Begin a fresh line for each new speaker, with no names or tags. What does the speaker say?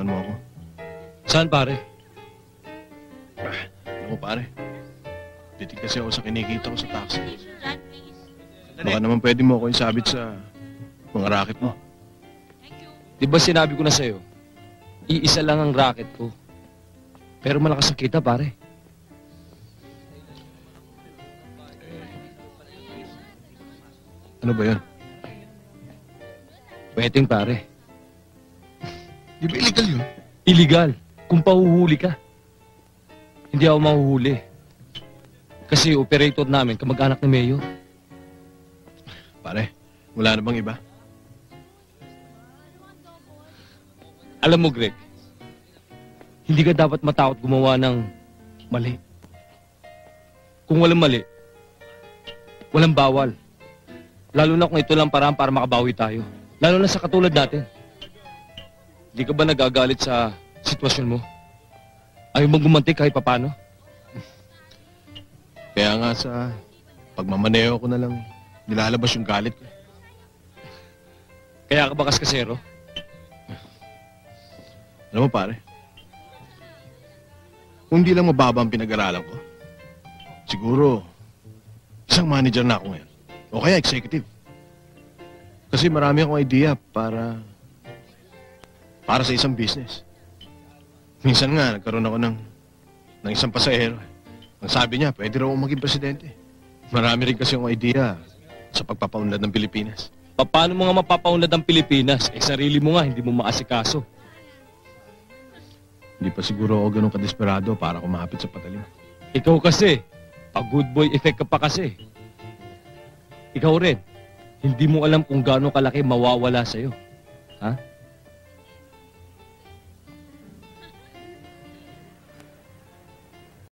tulungan mo ako.
Saan, pare?
Alam mo, pare. Titig kasi ako sa kinikita ko sa taxi. Baka naman pwede mo ako isabit sa mga racket mo.
Di ba sinabi ko na sa'yo, iisa lang ang racket ko. Pero malakas ang kita, pare.
Ano ba yan?
Betting, pare.
Di ba illegal yun?
Illegal. Kung pahuhuli ka. Hindi ako mahuhuli. Kasi operator namin, kamag-anak ni Mayor.
Pare, wala na bang iba?
Alam mo, Greg, hindi ka dapat matakot gumawa ng mali. Kung walang mali, walang bawal. Lalo na kung ito lang paraan para makabawi tayo. Lalo na sa katulad natin. Hindi ka ba nagagalit sa sitwasyon mo? Ayaw mong gumanti kahit papano?
Kaya nga sa pagmamaneo ko na lang nilalabas yung galit ko.
Kaya ka ba kaskasero?
Alam mo, pare, kung di lang mababa ang pinag-aralan ko, siguro isang manager na ako ngayon. O kaya executive. Kasi marami akong idea para sa isang business. Minsan nga, nagkaroon ako ng isang pasahero. Ang sabi niya, pwede raw akong maging presidente. Marami rin kasi akong idea sa pagpapaunlad ng Pilipinas.
Paano mo nga mapapaunlad ang Pilipinas? Eh, sarili mo nga, hindi mo maasikaso.
Hindi pa siguro ako ganun kadesperado para kumapit sa patalim.
Ikaw kasi, pa-good boy effect ka pa kasi. Ikaw rin, hindi mo alam kung gaano kalaki mawawala sa'yo. Ha?